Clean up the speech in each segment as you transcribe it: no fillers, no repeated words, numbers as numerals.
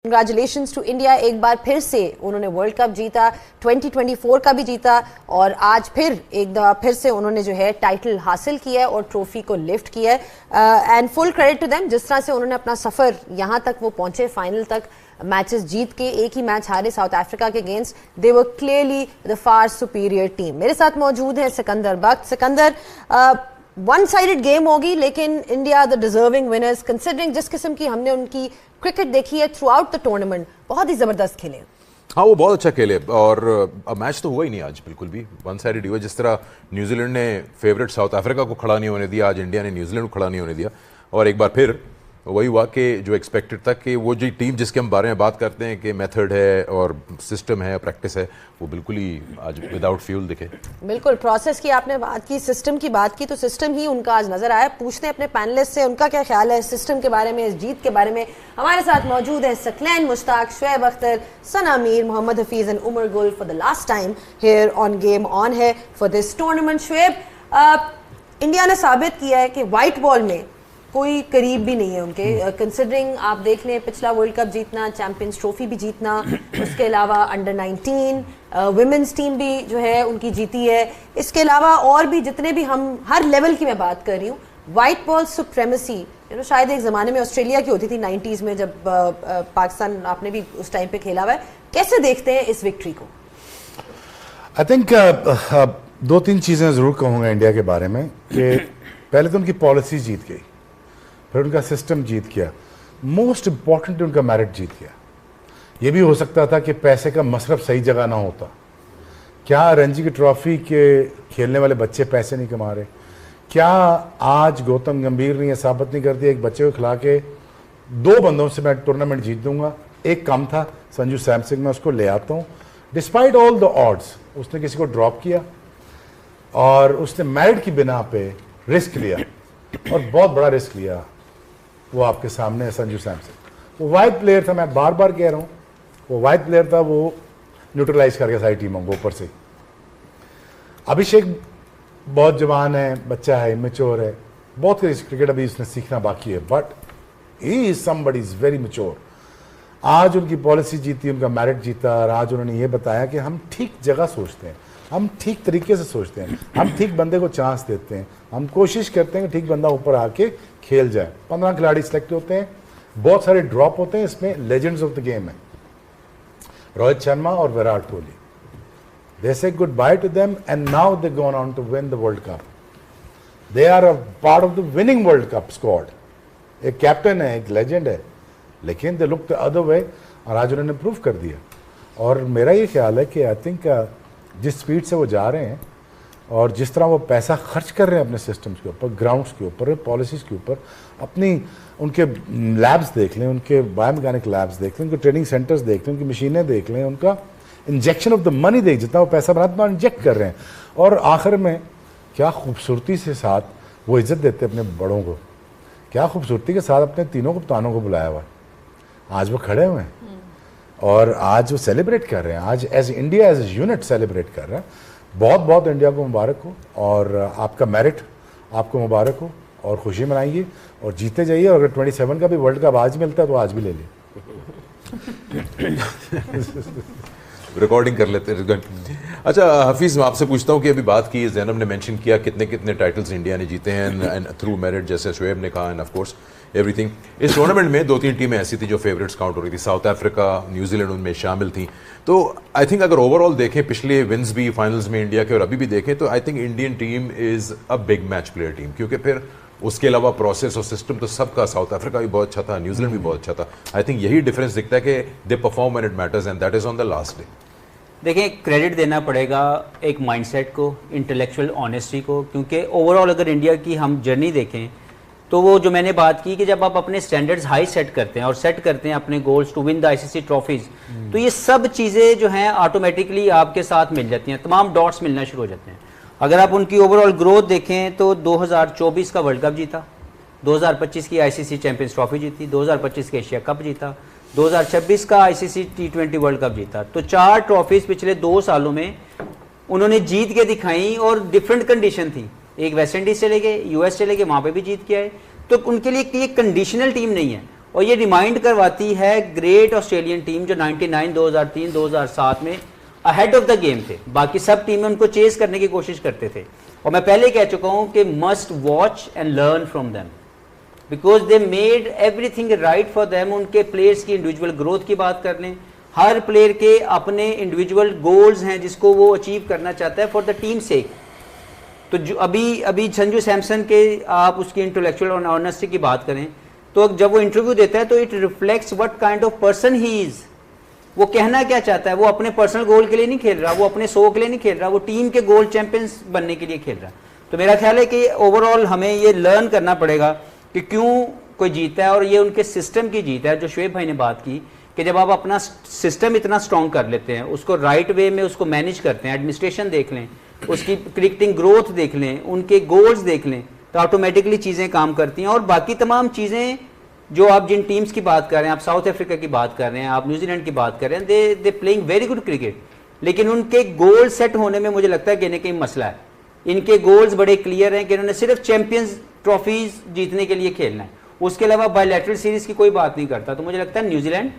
Congratulations to India, एक बार फिर से उन्होंने वर्ल्ड कप जीता, 2024 का भी जीता और आज फिर एक दफा फिर से उन्होंने जो है टाइटल हासिल किया है और ट्रॉफी को लिफ्ट किया है and full credit to them. जिस तरह से उन्होंने अपना सफर यहाँ तक वो पहुंचे, फाइनल तक मैचेस जीत के, एक ही मैच हारे साउथ अफ्रीका के against, they were clearly the far superior team. मेरे साथ मौजूद है सिकंदर बख्त। सिकंदर, वन साइडेड गेम होगी लेकिन India the deserving winners, considering जिस किस्म की हमने उनकी क्रिकेट देखी है थ्रू आउट द टूर्नामेंट, बहुत ही जबरदस्त खेले। हाँ, वो बहुत अच्छा खेले और मैच तो हुआ ही नहीं आज, बिल्कुल भी वन साइडेड हुआ। जिस तरह न्यूजीलैंड ने फेवरेट साउथ अफ्रीका को खड़ा नहीं होने दिया, आज इंडिया ने न्यूजीलैंड को खड़ा नहीं होने दिया और एक बार फिर वही हुआ कि जो एक्सपेक्टेड था कि वो जो टीम जिसके हम बारे में बात करते हैं कि मेथड है और सिस्टम है, प्रैक्टिस है, वो बिल्कुल ही आज विदाउट फ्यूल दिखे। बिल्कुल, प्रोसेस की आपने बात की, सिस्टम की बात की, तो सिस्टम ही उनका आज नजर आया। पूछते हैं अपने पैनलिस्ट से उनका क्या ख्याल है सिस्टम के बारे में, इस जीत के बारे में। हमारे साथ मौजूद है Saqlain Mushtaq, Shoaib Akhtar, Sana Mir, Mohammad Hafeez and Umar Gul for the last time here on Game On है for this tournament. Shoaib, India ने साबित किया है कि व्हाइट बॉल में कोई करीब भी नहीं है उनके, कंसिडरिंग आप देख लें पिछला वर्ल्ड कप जीतना, चैंपियंस ट्रॉफी भी जीतना, उसके अलावा अंडर 19 विमेंस टीम भी जो है उनकी जीती है। इसके अलावा और भी जितने भी, हम हर लेवल की मैं बात कर रही हूँ, वाइट बॉल सुप्रेमेसी शायद एक ज़माने में ऑस्ट्रेलिया की होती थी 90s में, जब पाकिस्तान आपने भी उस टाइम पे खेला हुआ है। कैसे देखते हैं इस विक्ट्री को? आई थिंक दो तीन चीज़ें ज़रूर कहूँगा इंडिया के बारे में कि पहले तो उनकी पॉलिसी जीत गई, फिर उनका सिस्टम जीत गया, मोस्ट इंपॉर्टेंट उनका मेरिट जीत गया। ये भी हो सकता था कि पैसे का मसरफ सही जगह ना होता। क्या रणजी की ट्रॉफी के खेलने वाले बच्चे पैसे नहीं कमा रहे? क्या आज गौतम गंभीर ने यह साबित नहीं कर दिया एक बच्चे को खिला के 2 बंदों से मैं टूर्नामेंट जीत दूंगा? एक कम था, संजू सैमसन, मैं उसको ले आता हूँ। डिस्पाइट ऑल द ऑड्स उसने किसी को ड्रॉप किया और उसने मेरिट की बिना पे रिस्क लिया और बहुत बड़ा रिस्क लिया। वो आपके सामने है संजू सैमसन, वो वाइड प्लेयर था, मैं बार बार कह रहा हूँ, वो वाइड प्लेयर था, वो न्यूट्रलाइज कर गया सारी टीमों को ऊपर से। अभिषेक बहुत जवान है, बच्चा है, मैच्योर है, बहुत क्रिकेट अभी उसने सीखना बाकी है, but he is somebody is very mature. आज उनकी पॉलिसी जीती, उनका मेरिट जीता और आज उन्होंने ये बताया कि हम ठीक जगह सोचते हैं, हम ठीक तरीके से सोचते हैं, हम ठीक बंदे को चांस देते हैं, हम कोशिश करते हैं कि ठीक बंदा ऊपर आके खेल जाए। 15 खिलाड़ी सिलेक्ट होते हैं, बहुत सारे ड्रॉप होते हैं, इसमें लेजेंड्स ऑफ द गेम है रोहित शर्मा और Virat Kohli. They say goodbye to them and now they gone on to win the world cup. They are a part of the winning world cup squad. एक captain है, एक legend है, लेकिन they look the other way और आज उन्होंने prove कर दिया। और मेरा ये ख्याल है कि आई थिंक जिस स्पीड से वो जा रहे हैं और जिस तरह वो पैसा खर्च कर रहे हैं अपने सिस्टम्स के ऊपर, ग्राउंड्स के ऊपर, पॉलिसीज़ के ऊपर, अपनी उनके लैब्स देख लें, उनके बायोमैकेनिक लैब्स देख लें, उनके ट्रेनिंग सेंटर्स देख लें, उनकी मशीनें देख लें, उनका इंजेक्शन ऑफ द मनी देख, जितना वो पैसा बनाते हैं इंजेक्ट कर रहे हैं। और आखिर में क्या खूबसूरती से साथ वो इज्जत देते हैं अपने बड़ों को, क्या खूबसूरती के साथ अपने तीनों कप्तानों को बुलाया हुआ। आज वो खड़े हुए हैं और आज वो सेलिब्रेट कर रहे हैं, आज as India as a unit celebrate कर रहे हैं। बहुत बहुत इंडिया को मुबारक हो और आपका मेरिट आपको मुबारक हो और खुशी मनाइए और जीते जाइए। और अगर 27 का भी वर्ल्ड कप आज मिलता है तो आज भी ले लिए। रिकॉर्डिंग कर लेते हैं। अच्छा हफीज़, मैं आपसे पूछता हूँ कि अभी बात की, ज़ैनब ने मेंशन किया कितने कितने टाइटल्स इंडिया ने जीते हैं एंड थ्रू मेरिट, जैसे शुएब ने कहा, एंड ऑफ कोर्स एवरीथिंग। इस टूर्नामेंट में 2-3 टीमें ऐसी थी जो फेवरेट्स काउंट हो रही थी, साउथ अफ्रीका, न्यूजीलैंड उनमें शामिल थी। तो आई थिंक अगर ओवरऑल देखें, पिछले विन्स भी फाइनल्स में इंडिया के और अभी भी देखें, तो I think Indian team is a big match player team, क्योंकि फिर उसके अलावा प्रोसेस और सिस्टम तो सबका, साउथ अफ्रीका भी बहुत अच्छा था, न्यूजीलैंड भी बहुत अच्छा था। आई थिंक यही डिफरेंस दिखता है कि they perform when it matters and that is on the last day. देखिए, क्रेडिट देना पड़ेगा एक माइंडसेट को, इंटेलेक्चुअल ऑनेस्टी को, क्योंकि ओवरऑल अगर इंडिया की हम जर्नी देखें तो वो जो मैंने बात की कि जब आप अपने स्टैंडर्ड्स हाई सेट करते हैं और सेट करते हैं अपने goals to win the ICC trophies, तो ये सब चीज़ें जो हैं ऑटोमेटिकली आपके साथ मिल जाती हैं, तमाम डॉट्स मिलना शुरू हो जाते हैं। अगर आप उनकी ओवरऑल ग्रोथ देखें तो 2024 का वर्ल्ड कप जीता, 2025 की आईसीसी चैंपियंस ट्रॉफी जीती, 2025 का एशिया कप जीता, 2026 का आईसीसी T20 वर्ल्ड कप जीता। तो 4 ट्रॉफीज पिछले 2 सालों में उन्होंने जीत के दिखाई और डिफरेंट कंडीशन थी। एक वेस्ट इंडीज चले गए, यूएस चले गए, वहाँ पे भी जीत के आए। तो उनके लिए ये कंडीशनल टीम नहीं है, और ये रिमाइंड करवाती है ग्रेट ऑस्ट्रेलियन टीम जो 99, 2003, 2007 में अहेड ऑफ द गेम थे, बाकी सब टीमें उनको चेस करने की कोशिश करते थे। और मैं पहले कह चुका हूं कि must watch and learn from them because they made everything right for them. उनके प्लेयर्स की इंडिविजुअल ग्रोथ की बात कर लें, हर प्लेयर के अपने इंडिविजुअल गोल्स हैं जिसको वो अचीव करना चाहता है फॉर द टीम सेक। तो जो अभी संजू सैमसन के आप उसकी इंटेलेक्चुअल और ऑनेस्टी की बात करें तो जब वो इंटरव्यू देता है तो it reflects what kind of person he is. वो कहना क्या चाहता है, वो अपने पर्सनल गोल के लिए नहीं खेल रहा, वो अपने शो के लिए नहीं खेल रहा, वो टीम के गोल्ड चैंपियंस बनने के लिए खेल रहा। तो मेरा ख्याल है कि ओवरऑल हमें ये लर्न करना पड़ेगा कि क्यों कोई जीता है, और ये उनके सिस्टम की जीत है। जो शुएब भाई ने बात की कि जब आप अपना सिस्टम इतना स्ट्रॉन्ग कर लेते हैं, उसको राइट वे में उसको मैनेज करते हैं, एडमिनिस्ट्रेशन देख लें, उसकी क्रिकेटिंग ग्रोथ देख लें, उनके गोल्स देख लें, तो ऑटोमेटिकली चीज़ें काम करती हैं। और बाकी तमाम चीज़ें जो आप जिन टीम्स की बात कर रहे हैं, आप साउथ अफ्रीका की बात कर रहे हैं, आप न्यूजीलैंड की बात कर रहे हैं, they playing very good cricket, लेकिन उनके गोल सेट होने में मुझे लगता है कहीं ना कहीं मसला है। इनके गोल्स बड़े क्लियर हैं कि इन्होंने सिर्फ चैंपियंस ट्रॉफीज जीतने के लिए खेलना है, उसके अलावा बायलैटरल सीरीज की कोई बात नहीं करता। तो मुझे लगता है New Zealand,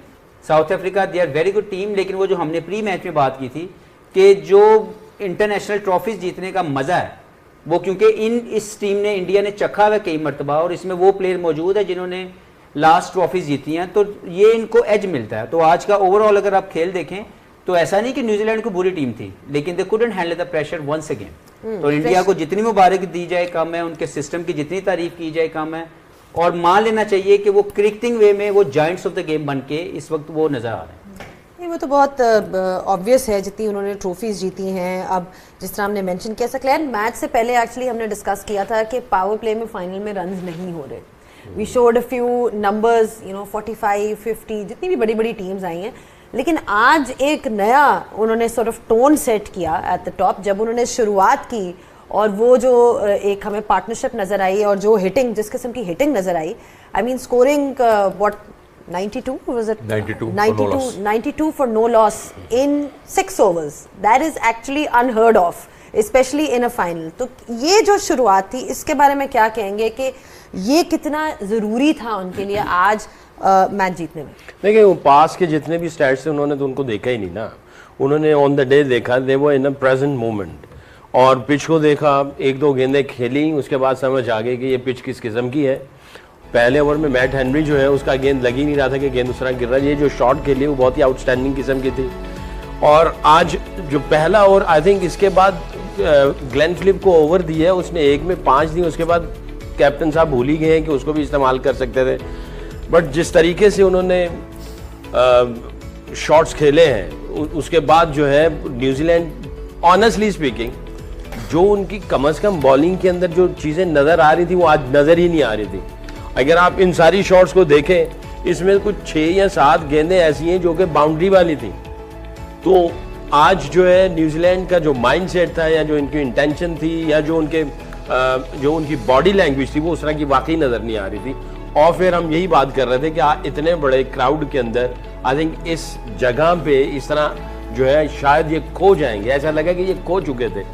South Africa, they are very good team, लेकिन वो जो हमने प्री मैच में बात की थी कि जो इंटरनेशनल ट्रॉफीज जीतने का मजा है वो क्योंकि इस टीम ने, इंडिया ने चखा हुआ कई मरतबा, और इसमें वो प्लेयर मौजूद है जिन्होंने लास्ट ट्रॉफीज जीती हैं, तो ये इनको एज मिलता है। तो आज का ओवरऑल अगर आप खेल देखें तो ऐसा नहीं कि न्यूजीलैंड को बुरी टीम थी, लेकिन they couldn't handle the pressure once again. तो इंडिया को जितनी मुबारक दी जाए कम है, उनके सिस्टम की जितनी तारीफ की जाए कम है, और मान लेना चाहिए कि वो क्रिकेटिंग वे में वो जायंट्स ऑफ द गेम बन के इस वक्त वो नजर आ रहे हैं। वो तो बहुत ऑब्वियस है जितनी उन्होंने ट्रॉफीज जीती हैं। अब जिस तरह हमने मेंशन किया, सकलैन मैच से पहले एक्चुअली हमने डिस्कस किया था कि पावर प्ले में फाइनल में रन्स नहीं हो रहे। We showed a few numbers, 45, 50, जितनी भी बड़ी बड़ी टीम्स आई हैं, लेकिन आज एक नया उन्होंने सॉर्ट ऑफ टोन सेट किया एट द टॉप जब उन्होंने शुरुआत की, और वो जो एक हमें पार्टनरशिप नजर आई और जो हिटिंग, जिस किस्म की हिटिंग नजर आई, I mean scoring what 92 was it 92 for no loss in 6 overs, that is actually unheard of, especially in a final। तो ये जो शुरुआत थी इसके बारे में क्या कहेंगे कि ये कितना ज़रूरी था उनके लिए आज मैच जीतने में? देखिए, वो पास के जितने भी स्टैट्स थे उन्होंने तो उनको देखा ही नहीं ना, उन्होंने ऑन द डे देखा, दे वो इन अ प्रेजेंट मोमेंट, और पिच को देखा, एक दो गेंदें खेली, उसके बाद समझ आ गई कि ये पिच किस किस्म की है। पहले ओवर में मैट हेनरी जो है उसका गेंद लग ही नहीं रहा था कि गेंद उस तरह गिर रहा है, ये जो शॉट खेली वो बहुत ही आउटस्टैंडिंग किस्म की थी। और आज जो पहला ओवर, आई थिंक इसके बाद ग्लेन फिलिप को ओवर दिया है, उसने एक में 5 दी, उसके बाद कैप्टन साहब भूल ही गए हैं कि उसको भी इस्तेमाल कर सकते थे। बट जिस तरीके से उन्होंने शॉट्स खेले हैं उसके बाद जो है न्यूजीलैंड, ऑनेस्टली स्पीकिंग, जो उनकी कम से कम बॉलिंग के अंदर जो चीज़ें नज़र आ रही थी वो आज नज़र ही नहीं आ रही थी। अगर आप इन सारी शॉट्स को देखें, इसमें कुछ 6 या 7 गेंदें ऐसी हैं जो कि बाउंड्री वाली थी। तो आज जो है न्यूजीलैंड का जो माइंडसेट था, या जो इनकी इंटेंशन थी, या जो उनकी बॉडी लैंग्वेज थी, वो उस तरह की वाकई नज़र नहीं आ रही थी। और फिर हम यही बात कर रहे थे कि इतने बड़े क्राउड के अंदर आई थिंक इस जगह पे इस तरह जो है शायद ये खो जाएंगे, ऐसा लगा कि ये खो चुके थे।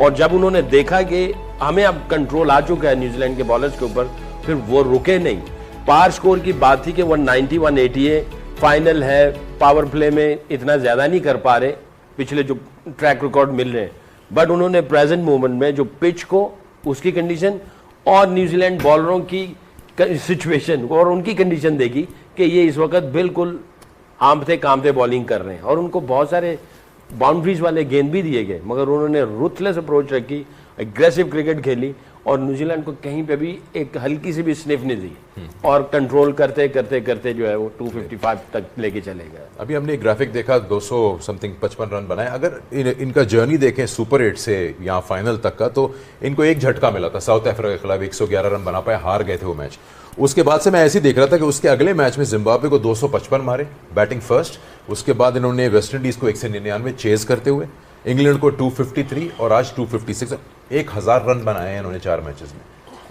और जब उन्होंने देखा कि हमें अब कंट्रोल आ चुका है न्यूजीलैंड के बॉलर्स के ऊपर, फिर वो रुके नहीं। पार स्कोर की बात थी कि 190, 180 है, फाइनल है, पावर प्ले में इतना ज़्यादा नहीं कर पा रहे, पिछले जो ट्रैक रिकॉर्ड मिल रहे हैं, बट उन्होंने प्रेजेंट मोमेंट में जो पिच को, उसकी कंडीशन और न्यूजीलैंड बॉलरों की सिचुएशन और उनकी कंडीशन देखी कि ये इस वक्त बिल्कुल आमते कामते बॉलिंग कर रहे हैं, और उनको बहुत सारे बाउंड्रीज वाले गेंद भी दिए गए, मगर उन्होंने रुथलेस अप्रोच रखी, एग्रेसिव क्रिकेट खेली, और न्यूजीलैंड को कहीं पे भी एक हल्की सी भी स्निफ नहीं दी, और कंट्रोल करते करते करते जो है वो 255 तक लेके चले गए। अभी हमने एक ग्राफिक देखा, 200 समथिंग 55 रन बनाए। अगर इनका जर्नी देखें सुपर 8 से यहाँ फाइनल तक का, तो इनको एक झटका मिला था साउथ अफ्रीका के खिलाफ, 111 रन बना पाए, हार गए थे वो मैच। उसके बाद से मैं ऐसे ही देख रहा था कि उसके अगले मैच में जिम्बाब्वे को 255 मारे बैटिंग फर्स्ट, उसके बाद इन्होंने वेस्ट इंडीज को 199 चेज करते हुए, इंग्लैंड को 253 और आज 256, 1000 रन बनाए हैं इन्होंने 4 मैचेस में।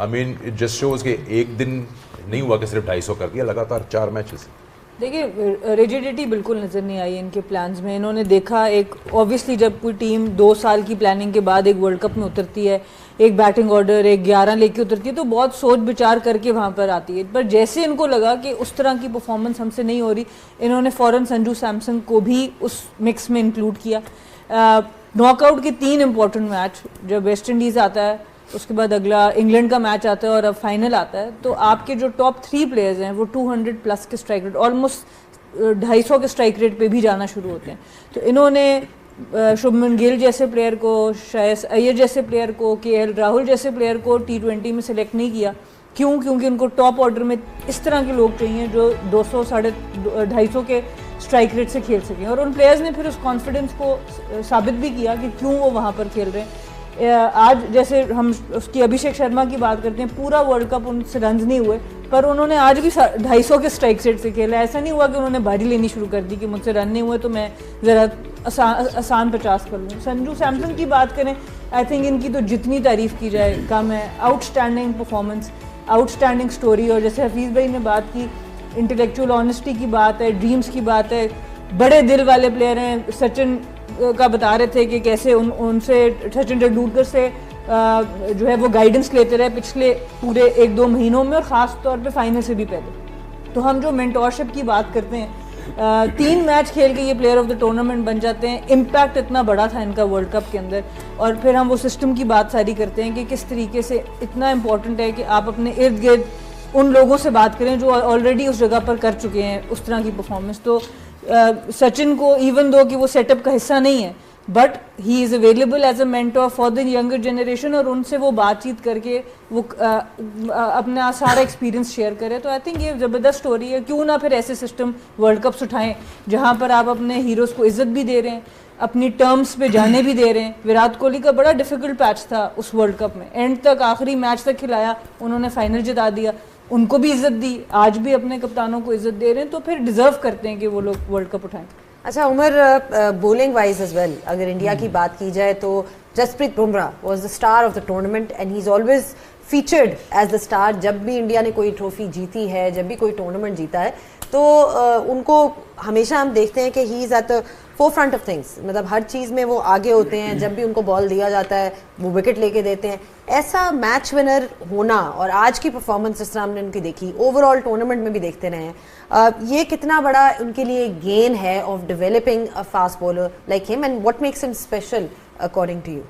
I mean it just shows कि एक दिन नहीं हुआ कि सिर्फ 250 कर दिया, लगातार 4 मैचेस। देखिए, रिजिडिटी बिल्कुल नज़र नहीं आई इनके प्लान्स में। इन्होंने देखा, एक ऑब्वियसली जब कोई टीम 2 साल की प्लानिंग के बाद एक वर्ल्ड कप में उतरती है, एक बैटिंग ऑर्डर, एक 11 लेके उतरती है, तो बहुत सोच विचार करके वहाँ पर आती है। पर जैसे इनको लगा कि उस तरह की परफॉर्मेंस हमसे नहीं हो रही, इन्होंने फ़ौरन संजू सैमसन को भी उस मिक्स में इंक्लूड किया। नॉकआउट के 3 इंपॉर्टेंट मैच, जब वेस्ट इंडीज़ आता है, उसके बाद अगला इंग्लैंड का मैच आता है और अब फाइनल आता है, तो आपके जो टॉप 3 प्लेयर्स हैं वो 200 प्लस के स्ट्राइक रेट, ऑलमोस्ट 250 के स्ट्राइक रेट पे भी जाना शुरू होते हैं। तो इन्होंने शुभमन गिल जैसे प्लेयर को, श्रेयस अय्यर जैसे प्लेयर को, केएल राहुल जैसे प्लेयर को T20 में सिलेक्ट नहीं किया। क्यों? क्योंकि उनको टॉप ऑर्डर में इस तरह के लोग चाहिए जो 200 250 के स्ट्राइक रेट से खेल सकें, और उन प्लेयर्स ने फिर उस कॉन्फिडेंस को साबित भी किया कि क्यों वो वहाँ पर खेल रहे हैं। आज जैसे हम उसकी अभिषेक शर्मा की बात करते हैं, पूरा वर्ल्ड कप उनसे रन नहीं हुए, पर उन्होंने आज भी 250 के स्ट्राइक रेट से खेला। ऐसा नहीं हुआ कि उन्होंने बारी लेनी शुरू कर दी कि मुझसे रन नहीं हुए तो मैं ज़रा आसान 50 कर लूँ। संजू सैमसन की बात करें, आई थिंक इनकी तो जितनी तारीफ़ की जाए कम है। आउटस्टैंडिंग परफॉर्मेंस, आउटस्टैंडिंग स्टोरी, और जैसे हफीज़ भाई ने बात की, इंटेलेक्चुअल ऑनेस्टी की बात है, ड्रीम्स की बात है, बड़े दिल वाले प्लेयर हैं। सचिन का बता रहे थे कि कैसे उनसे सचिन तेंदुलकर से जो है वो गाइडेंस लेते रहे पिछले पूरे 1-2 महीनों में, और ख़ास तौर पे फाइनल से भी पहले। तो हम जो मेंटोरशिप की बात करते हैं, 3 मैच खेल के ये प्लेयर ऑफ द टूर्नामेंट बन जाते हैं। इम्पैक्ट इतना बड़ा था इनका वर्ल्ड कप के अंदर। और फिर हम वो सिस्टम की बात सारी करते हैं कि किस तरीके से इतना इम्पोर्टेंट है कि आप अपने इर्द गिर्द उन लोगों से बात करें जो ऑलरेडी उस जगह पर कर चुके हैं उस तरह की परफॉर्मेंस। तो सचिन को, इवन दो कि वो सेटअप का हिस्सा नहीं है, but he is available as a mentor for the younger generation, और उनसे वो बातचीत करके वो अपना सारा एक्सपीरियंस शेयर करे। तो आई थिंक ये ज़बरदस्त स्टोरी है। क्यों ना फिर ऐसे सिस्टम वर्ल्ड कप्स उठाएं जहाँ पर आप अपने हीरोज़ को इज्जत भी दे रहे हैं, अपनी टर्म्स पे जाने भी दे रहे हैं। विराट कोहली का बड़ा डिफिकल्ट पैच था उस वर्ल्ड कप में, एंड तक आखिरी मैच तक खिलाया, उन्होंने फाइनल जिता दिया, उनको भी इज्जत दी, आज भी अपने कप्तानों को इज्जत दे रहे हैं, तो फिर डिजर्व करते हैं कि वो लोग वर्ल्ड कप उठाएं। अच्छा Umar, bowling wise as well अगर इंडिया की बात की जाए तो Jasprit Bumrah was the star of the tournament and he is always featured as the star. जब भी इंडिया ने कोई ट्रॉफी जीती है, जब भी कोई टूर्नामेंट जीता है, तो उनको हमेशा हम देखते हैं कि he is at the forefront of things, मतलब हर चीज़ में वो आगे होते हैं। जब भी उनको बॉल दिया जाता है वो विकेट लेके देते हैं। ऐसा मैच विनर होना और आज की परफॉर्मेंस जिस तरह हमने उनकी देखी, ओवरऑल टूर्नामेंट में भी देखते रहे हैं, ये कितना बड़ा उनके लिए गेन है of developing a fast bowler like him, and what makes him special according to you?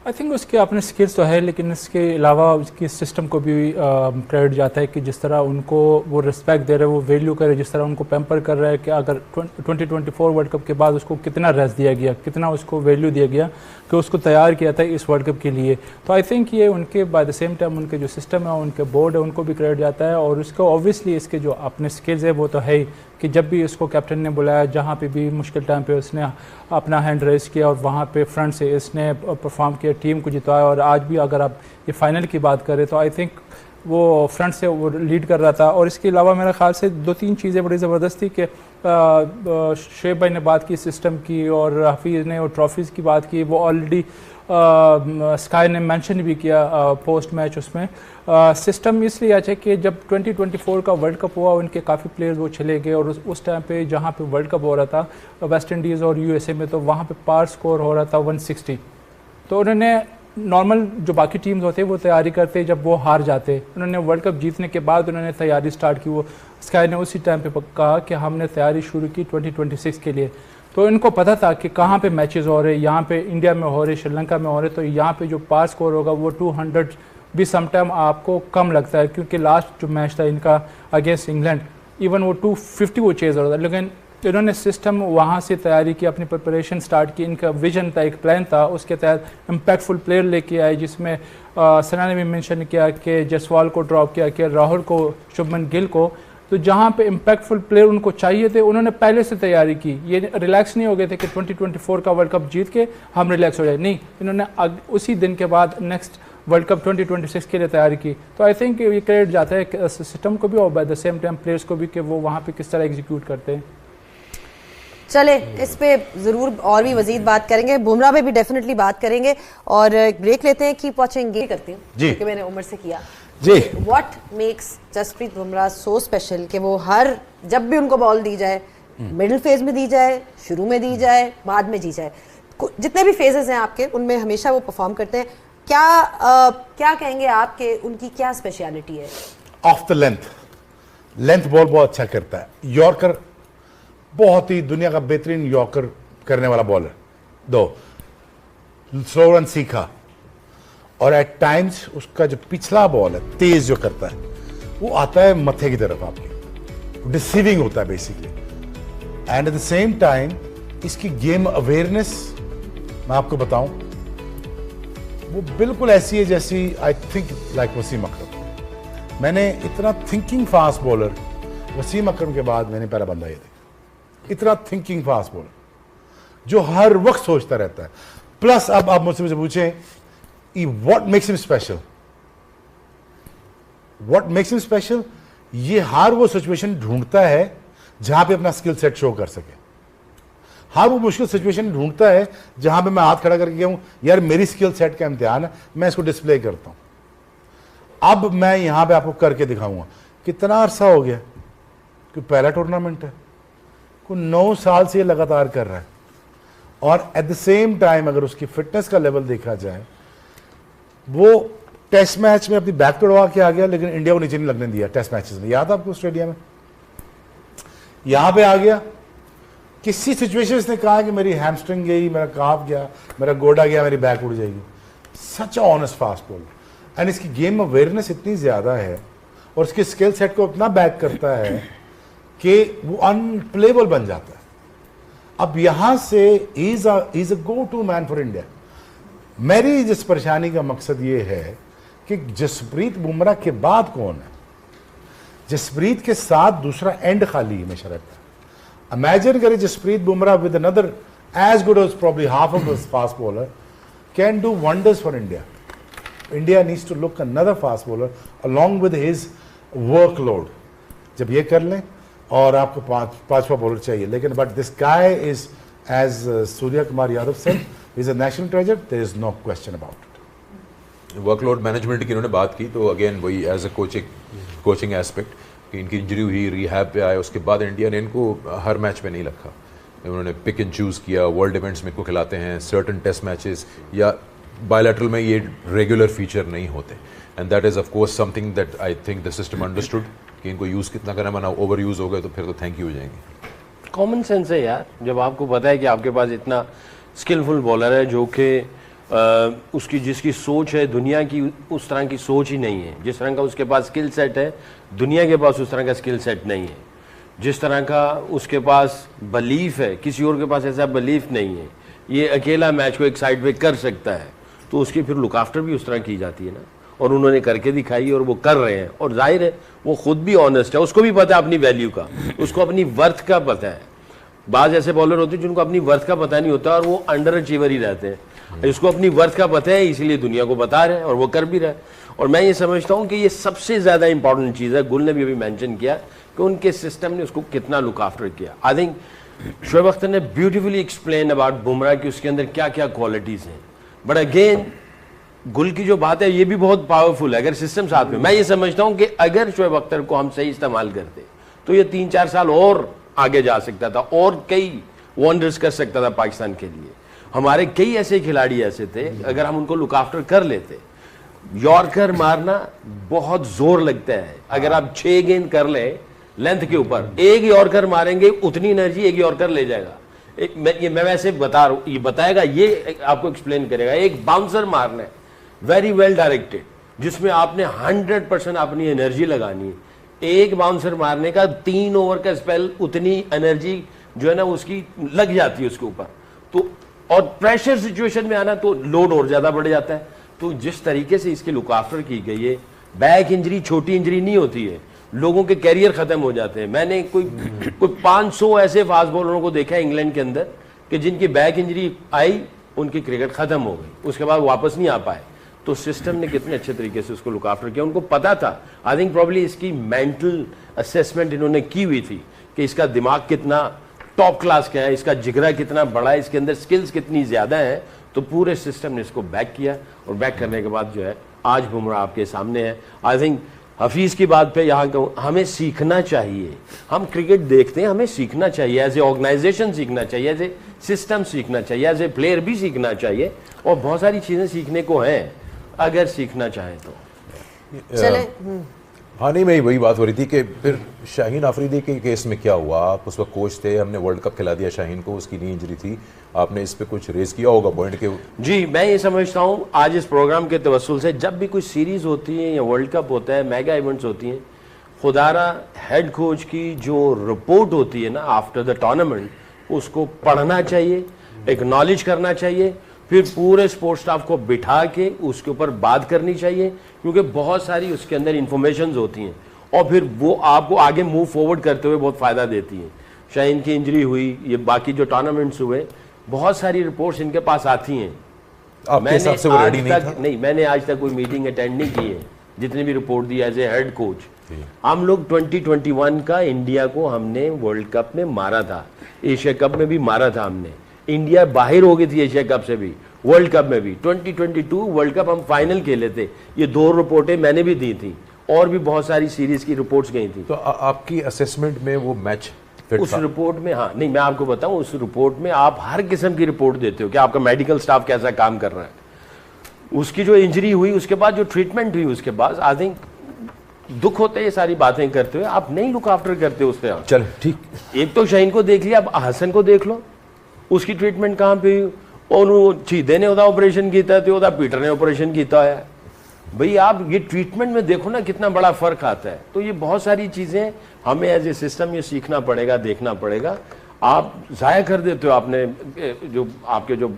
I think उसके अपने स्किल्स तो है, लेकिन इसके अलावा उसकी सिस्टम को भी क्रेडिट जाता है कि जिस तरह उनको वो रिस्पेक्ट दे रहे हैं, वो वैल्यू करे, जिस तरह उनको पैम्पर कर रहा है कि अगर 2024 वर्ल्ड कप के बाद उसको कितना रेस्ट दिया गया, कितना उसको वैल्यू दिया गया कि उसको तैयार किया था इस वर्ल्ड कप के लिए। तो आई थिंक ये उनके बाय द सेम टाइम उनके जो सिस्टम है, उनके बोर्ड है, उनको भी क्रेडिट जाता है। और उसको ऑब्वियसली इसके जो अपने स्किल्स है वो तो है ही कि जब भी इसको कैप्टन ने बुलाया, जहाँ पे भी मुश्किल टाइम पे उसने अपना हैंड रेस किया और वहाँ पे फ्रंट से इसने परफॉर्म किया, टीम को जिताया। और आज भी अगर आप ये फाइनल की बात करें तो आई थिंक वो फ्रंट से वो लीड कर रहा था। और इसके अलावा मेरे ख्याल से 2-3 चीज़ें बड़ी ज़बरदस्त थी कि शुएब भाई ने बात की सिस्टम की, और हफीज़ ने और ट्रॉफीज़ की बात की। वो ऑलरेडी स्काई ने मेंशन भी किया पोस्ट मैच उसमें। सिस्टम इसलिए अच्छा है कि जब 2024 का वर्ल्ड कप हुआ, उनके काफ़ी प्लेयर्स वो चले गए, और उस टाइम पे जहाँ पे वर्ल्ड कप हो रहा था वेस्ट इंडीज़ और यूएसए में, तो वहाँ पे पार स्कोर हो रहा था 160। तो उन्होंने नॉर्मल जो बाकी टीम्स होते वो तैयारी करते जब वो हार जाते, उन्होंने वर्ल्ड कप जीतने के बाद उन्होंने तैयारी स्टार्ट की। वो स्काई ने उसी टाइम पे कहा कि हमने तैयारी शुरू की 2026 के लिए। तो इनको पता था कि कहाँ पे मैचेस हो रहे, यहाँ पे इंडिया में हो रहे, श्रीलंका में हो रहे, तो यहाँ पे जो पार स्कोर होगा वो 200 भी समटाइम आपको कम लगता है, क्योंकि लास्ट जो मैच था इनका अगेंस्ट इंग्लैंड, इवन वो 250 वो चेज़ हो रहा था। लेकिन इन्होंने सिस्टम वहाँ से तैयारी की, अपनी प्रिपरेशन स्टार्ट की, इनका विजन था, एक प्लान था, उसके तहत इम्पैक्टफुल प्लेयर लेके आए, जिसमें सना ने भी मेंशन किया कि जसवाल को ड्रॉप किया, कि राहुल को, शुभमन गिल को। तो जहाँ पे इम्पैक्टफुल प्लेयर उनको चाहिए थे, उन्होंने पहले से तैयारी की। ये रिलैक्स नहीं हो गए थे कि 2024 का वर्ल्ड कप जीत के हम रिलैक्स हो जाए, नहीं, इन्होंने उसी दिन के बाद नेक्स्ट वर्ल्ड कप 2026 के लिए तैयारी की। तो आई थिंक ये क्रेडिट जाता है सिस्टम को भी और by the same time players को भी कि वो वहाँ पे किस तरह एग्जीक्यूट करते हैं। चले इस पे ज़रूर और भी मज़ीद बात करेंगे, बुमराह पे भी डेफिनेटली बात करेंगे, और ब्रेक लेते हैं। कीप वॉचिंग करती हूँ क्योंकि मैंने उमर से किया जी। What makes Jasprit Bumrah so special कि वो हर जब भी उनको बॉल दी जाए, मिडिल फेज में दी जाए, शुरू में दी जाए, बाद में दी जाए, जितने भी फेजेस हैं आपके, उनमें हमेशा वो परफॉर्म करते हैं। क्या कहेंगे आप कि उनकी क्या स्पेशलिटी है? ऑफ द लेंथ बॉल बहुत अच्छा करता है। यॉर्कर बहुत ही दुनिया का बेहतरीन यॉर्कर करने वाला बॉलर, दो स्लो रन सीखा, और एट टाइम्स उसका जो पिछला बॉल है तेज जो करता है वो आता है मथे की तरफ, आपके डिसीविंग होता है basically. And at the same time इसकी गेम अवेयरनेस मैं आपको बताऊं वो बिल्कुल ऐसी है जैसी आई थिंक लाइक वसीम अकरम। मैंने इतना थिंकिंग फास्ट बॉलर वसीम अकरम के बाद मैंने पहला बंदा ये देखा, इतना थिंकिंग फास्ट बॉलर जो हर वक्त सोचता रहता है। प्लस अब आप मुझसे पूछें what makes him special, what makes him special, ये हर वो सिचुएशन ढूंढता है जहां पे अपना स्किल सेट शो कर सके। हर वो मुश्किल सिचुएशन ढूंढता है जहां पे मैं हाथ खड़ा करके कहूं यार मेरी स्किल सेट का इम्तिहान है, मैं इसको डिस्प्ले करता हूं। अब मैं यहां पे आपको करके दिखाऊंगा। कितना अरसा हो गया कि पहला टूर्नामेंट है, कोई 9 साल से ये लगातार कर रहा है, और एट द सेम टाइम अगर उसकी फिटनेस का लेवल देखा जाए, वो टेस्ट मैच में अपनी बैक तोड़वा के आ गया, लेकिन इंडिया को नीचे नहीं लगने दिया टेस्ट मैचेस में। याद आपको ऑस्ट्रेलिया में यहां पे आ गया, किसी सिचुएशन ने कहा कि मेरी हैमस्ट्रिंग गई, मेरा काफ गया, मेरा गोडा गया, मेरी बैक उड़ जाएगी। सच ऑनेस्ट फास्ट बॉलर, एंड इसकी गेम अवेयरनेस इतनी ज्यादा है और इसके स्किल सेट को इतना बैक करता है कि वो अनप्लेबल बन जाता है। अब यहां से is a go to man for India. मेरी जिस परेशानी का मकसद ये है कि जसप्रीत बुमराह के बाद कौन है, जसप्रीत के साथ दूसरा एंड खाली हमेशा रहता है। इमेजिन करें Jasprit Bumrah with another as good as probably half of this fast bowler can do wonders for India. India needs to look another fast bowler along with his workload. जब ये कर लें, और आपको पांचवा बॉलर चाहिए, लेकिन but this guy is as Suryakumar Yadav said is a national treasure, there is no question about it. Workload management की इन्होंने बात की, तो अगेन वही एज अ कोचिंग एस्पेक्ट कि इनकी इंजरी हुई, रिहैब पे आए, उसके बाद इंडिया ने इनको हर मैच में नहीं रखा। उन्होंने पिक एंड चूज़ किया, वर्ल्ड इवेंट्स में इनको खिलाते हैं, सर्टन टेस्ट मैचेस या बायलैटरल में ये रेगुलर फीचर नहीं होते। And that is of course something that I think the system understood कि इनको यूज़ कितना करना, वरना ओवर यूज़ हो गए तो फिर तो थैंक यू हो जाएंगे। कॉमन सेंस है यार, जब आपको पता है कि आपके पास इतना स्किलफुल बॉलर है जो कि उसकी जिसकी सोच है दुनिया की उस तरह की सोच ही नहीं है, जिस तरह का उसके पास स्किल सेट है दुनिया के पास उस तरह का स्किल सेट नहीं है, जिस तरह का उसके पास बिलीफ है किसी और के पास ऐसा बिलीफ नहीं है, ये अकेला मैच को एक साइड पे कर सकता है, तो उसकी फिर लुक आफ्टर भी उस तरह की जाती है ना। और उन्होंने करके दिखाई और वो कर रहे हैं, और जाहिर है वो खुद भी ऑनेस्ट है, उसको भी पता है अपनी वैल्यू का, उसको अपनी वर्थ का पता है। बाज ऐसे बॉलर होते हैं जिनको अपनी वर्थ का पता नहीं होता और वो अंडर अचीवर ही रहते हैं। इसको अपनी वर्थ का पता है, इसीलिए दुनिया को बता रहे हैं और वो कर भी रहा है। और मैं ये समझता हूँ कि ये सबसे ज़्यादा इंपॉर्टेंट चीज़ है। गुल ने भी अभी मेंशन किया कि उनके सिस्टम ने उसको कितना लुक आफ्टर किया। आई थिंक शोएब अख्तर ने ब्यूटीफुली एक्सप्लेन अबाउट बुमराह कि उसके अंदर क्या क्या क्वालिटीज़ हैं। बट अगेन गुल की जो बात है ये भी बहुत पावरफुल है अगर सिस्टम साथ में। मैं ये समझता हूँ कि अगर शोएब अख्तर को हम सही इस्तेमाल करते तो ये 3-4 साल और आगे जा सकता था और कई वंडर्स कर सकता था पाकिस्तान के लिए। हमारे कई ऐसे खिलाड़ी ऐसे थे, अगर हम उनको लुक आफ्टर कर लेते। यॉर्कर मारना बहुत जोर लगता है, अगर आप 6 गेंद कर ले लेंथ के ऊपर, एक यॉर्कर मारेंगे उतनी एनर्जी एक यॉर्कर ले जाएगा। मैं वैसे बता रहा हूँ, ये बताएगा, ये आपको एक्सप्लेन करेगा। एक बाउंसर मारना है वेरी वेल डायरेक्टेड, जिसमें आपने 100% अपनी एनर्जी लगानी है। एक बाउंसर मारने का 3 ओवर का स्पेल उतनी एनर्जी जो है ना उसकी लग जाती है उसके ऊपर। तो और प्रेशर सिचुएशन में आना तो लोड और ज्यादा बढ़ जाता है। तो जिस तरीके से इसकी लुक आफ्टर की गई है, बैक इंजरी छोटी इंजरी नहीं होती है, लोगों के कैरियर खत्म हो जाते हैं। मैंने कोई 500 ऐसे फास्ट बॉलरों को देखा है इंग्लैंड के अंदर कि जिनकी बैक इंजरी आई, उनकी क्रिकेट खत्म हो गई, उसके बाद वापस नहीं आ पाए। तो सिस्टम ने कितने अच्छे तरीके से उसको लुक आफ्टर किया, उनको पता था। आई थिंक प्रॉब्ली इसकी मेंटल असेसमेंट इन्होंने की हुई थी कि इसका दिमाग कितना टॉप क्लास का है, इसका जिगरा कितना बड़ा है, इसके अंदर स्किल्स कितनी ज्यादा है। तो पूरे सिस्टम ने इसको बैक किया और बैक करने के बाद जो है आज बुमराह आपके सामने है। आई थिंक हफीज की बात पे यहाँ कहूँ, हमें सीखना चाहिए। हम क्रिकेट देखते हैं, हमें सीखना चाहिए, एज ए ऑर्गेनाइजेशन सीखना चाहिए, एज ए सिस्टम सीखना चाहिए, एज ए प्लेयर भी सीखना चाहिए। और बहुत सारी चीजें सीखने को हैं। अगर सीखना चाहें तो। चले हाँ नहीं, मैं वही बात हो रही थी कि फिर शाहीन आफरीदी के केस में क्या हुआ? आप उस वक्त कोच थे, हमने वर्ल्ड कप खिला दिया शाहीन को, उसकी नी इंजरी थी, आपने इस पे कुछ रेज किया होगा पॉइंट के? जी, मैं ये समझता हूँ आज इस प्रोग्राम के तवस्सुल से जब भी कोई सीरीज होती है या वर्ल्ड कप होता है, मेगा इवेंट्स होती हैं, खुदारा हेड कोच की जो रिपोर्ट होती है ना आफ्टर द टूर्नामेंट, उसको पढ़ना चाहिए, एक्नॉलेज करना चाहिए, फिर पूरे स्पोर्ट्स स्टाफ को बिठा के उसके ऊपर बात करनी चाहिए, क्योंकि बहुत सारी उसके अंदर इंफॉर्मेशंस होती हैं और फिर वो आपको आगे मूव फॉरवर्ड करते हुए बहुत फ़ायदा देती हैं। शाहीन की इंजरी हुई, ये बाकी जो टूर्नामेंट्स हुए, बहुत सारी रिपोर्ट्स इनके पास आती हैं। मैंने आज तक कोई मीटिंग अटेंड नहीं की है, जितनी भी रिपोर्ट दी एज ए हेड कोच। हम लोग 2021 का इंडिया को हमने वर्ल्ड कप में मारा था, एशिया कप में भी मारा था हमने, इंडिया बाहर हो गई थी एशिया कप से भी, वर्ल्ड कप में भी। 2022 वर्ल्ड कप हम फाइनल खेले थे, ये 2 रिपोर्टें मैंने भी दी थी और भी बहुत सारी सीरीज की रिपोर्ट्स गई थी। तो आपकी असेसमेंट में वो मैच उस रिपोर्ट में, हाँ नहीं, मैं आपको बताऊं, उस रिपोर्ट में आप हर किस्म की रिपोर्ट देते हो कि आपका मेडिकल स्टाफ कैसा काम कर रहा है, उसकी जो इंजरी हुई उसके बाद जो ट्रीटमेंट हुई उसके बाद, आई थिंक दुख होता है ये सारी बातें करते हुए, आप नहीं लुक आफ्टर करते उससे। चल ठीक, एक तो शाहीन को देख लिया, अब हसन को देख लो, उसकी ट्रीटमेंट कहाँ पे हुई? चीदे ने ऑपरेशन किया तो पीटर ने ऑपरेशन किया है। भाई आप ये ट्रीटमेंट में देखो ना कितना बड़ा फर्क आता है। तो ये बहुत सारी चीजें हमें एज ए सिस्टम ये सीखना पड़ेगा, देखना पड़ेगा। आप जाया कर देते हो, आपने जो आपके जो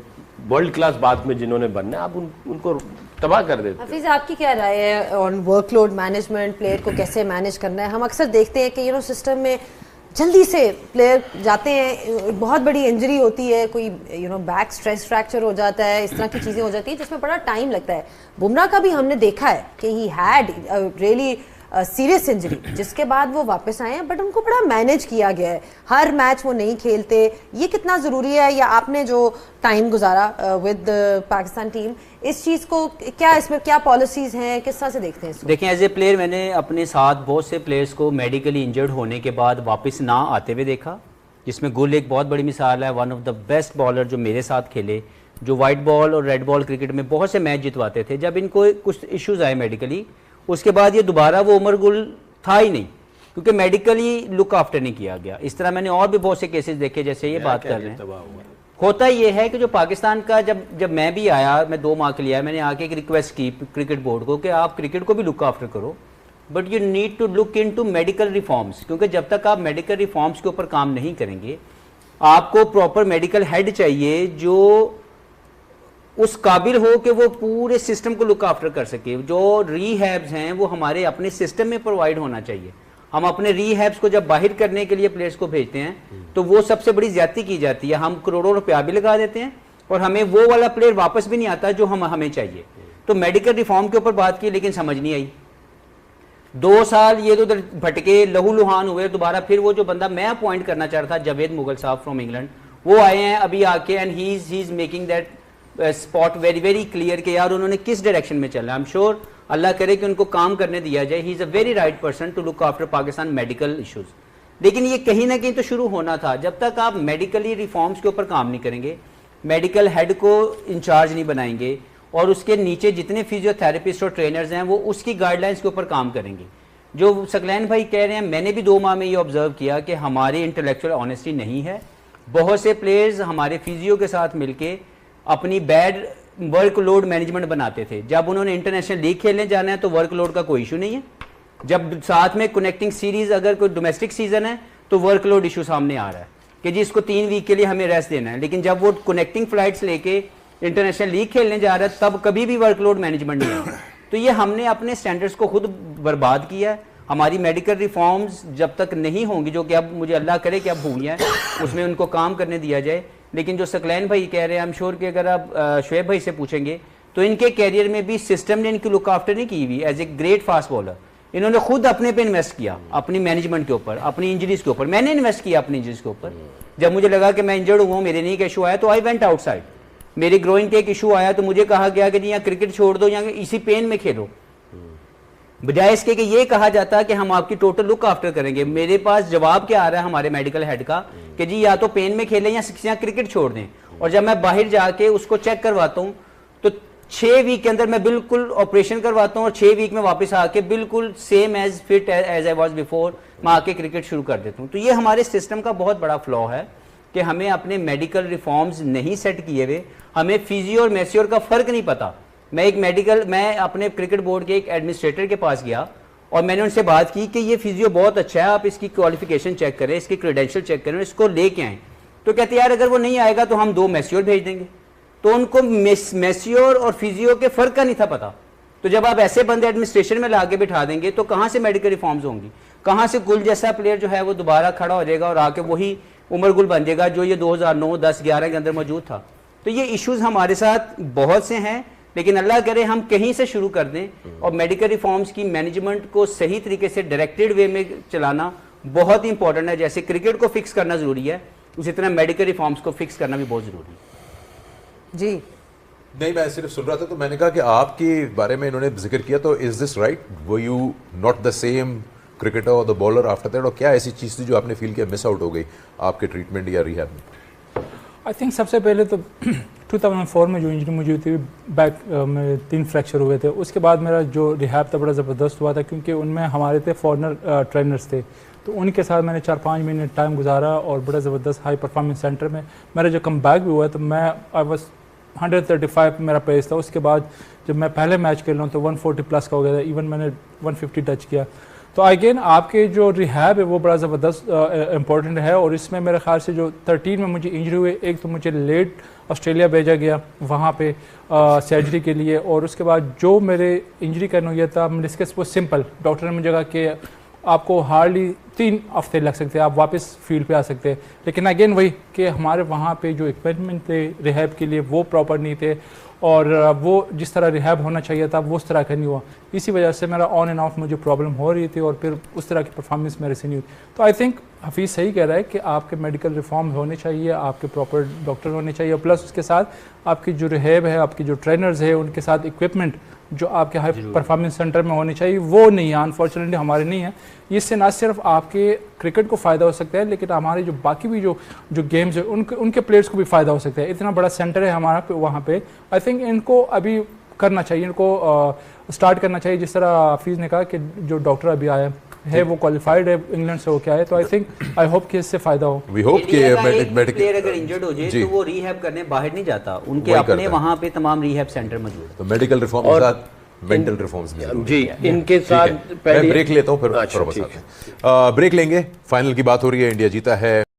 वर्ल्ड क्लास बात में जिन्होंने बनना है, आप उनको तबाह कर देते। हफीज, आपकी क्या राय है ऑन वर्कलोड मैनेजमेंट, प्लेयर को कैसे मैनेज करना है? हम अक्सर देखते हैं कि सिस्टम में जल्दी से प्लेयर जाते हैं, बहुत बड़ी इंजरी होती है, कोई बैक स्ट्रेस फ्रैक्चर हो जाता है, इस तरह की चीज़ें हो जाती है जिसमें बड़ा टाइम लगता है। बुमराह का भी हमने देखा है कि he had really serious injury, जिसके बाद वो वापस आए हैं, बट उनको बड़ा मैनेज किया गया है, हर मैच वो नहीं खेलते। ये कितना ज़रूरी है, या आपने जो टाइम गुजारा विद पाकिस्तान टीम, इस चीज़ को क्या, इसमें क्या पॉलिसीज़ हैं, किस तरह से देखते हैं इसको? देखें, एज ए प्लेयर मैंने अपने साथ बहुत से प्लेयर्स को मेडिकली इंजर्ड होने के बाद वापस ना आते हुए देखा, जिसमें गुल एक बहुत बड़ी मिसाल है। One of the best bowler जो मेरे साथ खेले, जो वाइट बॉल और रेड बॉल क्रिकेट में बहुत से मैच जितवाते थे, जब इनको कुछ इश्यूज़ आए मेडिकली, उसके बाद ये दोबारा वो उमर गुल था ही नहीं, क्योंकि मेडिकली लुक आफ्टर नहीं किया गया। इस तरह मैंने और भी बहुत से केसेस देखे, जैसे ये बात कर रहे हैं। होता ये है कि जो पाकिस्तान का, जब मैं भी आया, मैं 2 माह के लिए आया, मैंने आके एक रिक्वेस्ट की क्रिकेट बोर्ड को कि आप क्रिकेट को भी लुक आफ्टर करो, but you need to look into medical reforms, क्योंकि जब तक आप मेडिकल रिफॉर्म्स के ऊपर काम नहीं करेंगे, आपको प्रॉपर मेडिकल हेड चाहिए जो उस काबिल हो कि वो पूरे सिस्टम को लुक आफ्टर कर सके। जो रीहैब्स हैं वो हमारे अपने सिस्टम में प्रोवाइड होना चाहिए। हम अपने रीहैब्स को जब बाहर करने के लिए प्लेयर्स को भेजते हैं तो वो सबसे बड़ी ज्यादती की जाती है। हम करोड़ों रुपया भी लगा देते हैं और हमें वो वाला प्लेयर वापस भी नहीं आता जो हमें चाहिए। तो मेडिकल रिफॉर्म के ऊपर बात की, लेकिन समझ नहीं आई। 2 साल ये तो उधर भटके, लहू लुहान हुए। दोबारा फिर वो जो बंदा मैं अपॉइंट करना चाह रहा था, जावेद मुगल साहब फ्रॉम इंग्लैंड, वो आए हैं अभी आके, and he is making that spot very very clear कि यार उन्होंने किस डायरेक्शन में चला। आई एम श्योर, अल्लाह करे कि उनको काम करने दिया जाए। He is a very right person to look after Pakistan medical issues. लेकिन ये कहीं ना कहीं तो शुरू होना था। जब तक आप मेडिकली रिफॉर्म्स के ऊपर काम नहीं करेंगे, मेडिकल हेड को इंचार्ज नहीं बनाएंगे और उसके नीचे जितने फिजियोथेरेपिस्ट और ट्रेनर्स हैं वो उसकी गाइडलाइंस के ऊपर काम करेंगे। जो सकलैन भाई कह रहे हैं, मैंने भी 2 माह में ये ऑब्जर्व किया कि हमारी इंटेलेक्चुअल ऑनेस्टी नहीं है। बहुत से प्लेयर्स हमारे फिजियो के साथ मिलके अपनी बैड वर्कलोड मैनेजमेंट बनाते थे। जब उन्होंने इंटरनेशनल लीग खेलने जाना है तो वर्कलोड का कोई इशू नहीं है। जब साथ में कनेक्टिंग सीरीज, अगर कोई डोमेस्टिक सीजन है तो वर्कलोड इशू सामने आ रहा है कि जी इसको 3 वीक के लिए हमें रेस्ट देना है। लेकिन जब वो कनेक्टिंग फ्लाइट्स लेके इंटरनेशनल लीग खेलने जा रहा है तब कभी भी वर्कलोड मैनेजमेंट नहीं है। तो ये हमने अपने स्टैंडर्ड्स को खुद बर्बाद किया है। हमारी मेडिकल रिफॉर्म्स जब तक नहीं होंगी, जो कि अब मुझे अल्लाह करे कि अब हुई हैं, उसमें उनको काम करने दिया जाए। लेकिन जो सकलैन भाई कह रहे हैं, आई एम श्योर कि अगर आप शुएब भाई से पूछेंगे तो इनके कैरियर में भी सिस्टम ने इनकी लुक आफ्टर नहीं की हुई। As a great fast bowler इन्होंने खुद अपने पे इन्वेस्ट किया, अपनी मैनेजमेंट के ऊपर, अपनी इंजरीज के ऊपर। मैंने इन्वेस्ट किया अपनी इंजरीज के ऊपर। जब मुझे लगा कि मैं इंजर्ड हुआ, मेरे नी का इशू आया तो आई वेंट आउटसाइड। मेरी ग्रोइंग का एक इशू आया तो मुझे कहा गया कि यहाँ क्रिकेट छोड़ दो, यहाँ इसी पेन में खेलो, बजाय इसके कि ये कहा जाता कि हम आपकी टोटल लुक आफ्टर करेंगे। मेरे पास जवाब क्या आ रहा है हमारे मेडिकल हेड का कि जी या तो पेन में खेलें या क्रिकेट छोड़ दें। और जब मैं बाहर जाके उसको चेक करवाता हूँ तो 6 वीक के अंदर मैं बिल्कुल ऑपरेशन करवाता हूँ और 6 वीक में वापस आके बिल्कुल same as fit as I was before मैं आके क्रिकेट शुरू कर देता हूँ। तो ये हमारे सिस्टम का बहुत बड़ा फ्लॉ है कि हमें अपने मेडिकल रिफॉर्म्स नहीं सेट किए हुए, हमें फिजियो और मैस्योर का फर्क नहीं पता। मैं अपने क्रिकेट बोर्ड के एक एडमिनिस्ट्रेटर के पास गया और मैंने उनसे बात की कि ये फिजियो बहुत अच्छा है, आप इसकी क्वालिफिकेशन चेक करें, इसकी क्रेडेंशियल चेक करें, इसको लेके आएँ। तो कहते यार अगर वो नहीं आएगा तो हम 2 मैस्योर भेज देंगे। तो उनको मैस्योर और फिजियो के फर्क का नहीं था पता। तो जब आप ऐसे बंदे एडमिनिस्ट्रेशन में लाके बिठा देंगे तो कहाँ से मेडिकल रिफॉर्म्स होंगी, कहाँ से गुल जैसा प्लेयर जो है वो दोबारा खड़ा हो जाएगा और आके वही उमर गुल बन जाएगा जो ये 2009, 10, 11 के अंदर मौजूद था। तो ये इश्यूज हमारे साथ बहुत से हैं, लेकिन अल्लाह करे हम कहीं से शुरू कर दें और मेडिकल रिफॉर्म्स की मैनेजमेंट को सही तरीके से डायरेक्टेड वे में चलाना बहुत ही इंपॉर्टेंट है। जैसे क्रिकेट को फिक्स करना जरूरी है, उसी तरह मेडिकल रिफॉर्म्स को फिक्स करना भी बहुत जरूरी है। जी नहीं, मैं सिर्फ सुन रहा था तो मैंने कहा कि आपके बारे में इन्होंने जिक्र किया, तो is this right, were you not the same cricketer और द बॉलर आफ्टर दैट, और क्या ऐसी चीज़ थी जो आपने फील किया मिस आउट हो गई आपके ट्रीटमेंट या रिहैब में? आई थिंक सबसे पहले तो 2004 में जो इंजरी मुझे हुई थी, बैक में 3 फ्रैक्चर हुए थे। उसके बाद मेरा जो रिहैब था बड़ा ज़बरदस्त हुआ था, क्योंकि उनमें हमारे थे फॉरनर ट्रेनर्स थे, तो उनके साथ मैंने 4-5 महीने टाइम गुजारा और बड़ा ज़बरदस्त हाई परफॉर्मेंस सेंटर में मेरा जो कम बैक भी हुआ तो मैं आई वॉज 135 मेरा पेस था। उसके बाद जब मैं पहले मैच खेल रहा हूँ तो 140 प्लस का हो गया था, इवन मैंने 150 टच किया। तो अगेन आपके जो रिहैब है वो बड़ा ज़बरदस्त इंपॉर्टेंट है। और इसमें मेरे ख्याल से जो 13 में मुझे इंजरी हुई, एक तो मुझे लेट ऑस्ट्रेलिया भेजा गया वहाँ पे सर्जरी के लिए, और उसके बाद जो मेरे इंजरी का नोया था मेनिस्कस वो सिंपल, डॉक्टर ने मुझे कहा कि आपको हार्डली 3 हफ्ते लग सकते हैं, आप वापस फील्ड पे आ सकते हैं। लेकिन अगेन वही कि हमारे वहाँ पे जो इक्विपमेंट थे रिहैब के लिए वो प्रॉपर नहीं थे, और वो जिस तरह रिहैब होना चाहिए था वो उस तरह का नहीं हुआ। इसी वजह से मेरा ऑन एंड ऑफ मुझे प्रॉब्लम हो रही थी और फिर उस तरह की परफॉर्मेंस मेरे से नहीं हुई। तो आई थिंक हफीज़ सही कह रहा है कि आपके मेडिकल रिफॉर्म होने चाहिए, आपके प्रॉपर डॉक्टर होने चाहिए, और प्लस उसके साथ आपकी जो रिहैब है, आपकी जो ट्रेनर्स है, उनके साथ इक्विपमेंट जो आपके हाई परफॉर्मेंस सेंटर में होने चाहिए वो नहीं है, अनफॉर्चुनेटली हमारे नहीं है। इससे ना सिर्फ आपके क्रिकेट को फ़ायदा हो सकता है, लेकिन हमारे जो बाकी भी जो गेम्स है उनके प्लेयर्स को भी फ़ायदा हो सकता है। इतना बड़ा सेंटर है हमारा वहाँ पे, आई थिंक इनको अभी करना चाहिए, इनको स्टार्ट करना चाहिए। जिस तरह हाफिज़ ने कहा कि जो डॉक्टर अभी आया है वो क्वालिफाइड है, इंग्लैंड से होके आए, तो आई थिंक आई होप कि इससे फायदा हो। वी होप कि मेडिकल प्लेयर अगर इंजर्ड हो जाए तो वो रिहैब करने बाहर नहीं जाता, उनके अपने वहाँ पे तमाम रिहैब सेंटर मौजूद है। तो मेडिकल रिफॉर्म के साथ मेंटल रिफॉर्म्स भी जी इनके साथ मैं ब्रेक लेता हूँ, फिर ब्रेक लेंगे। फाइनल की बात हो रही है, इंडिया जीता है।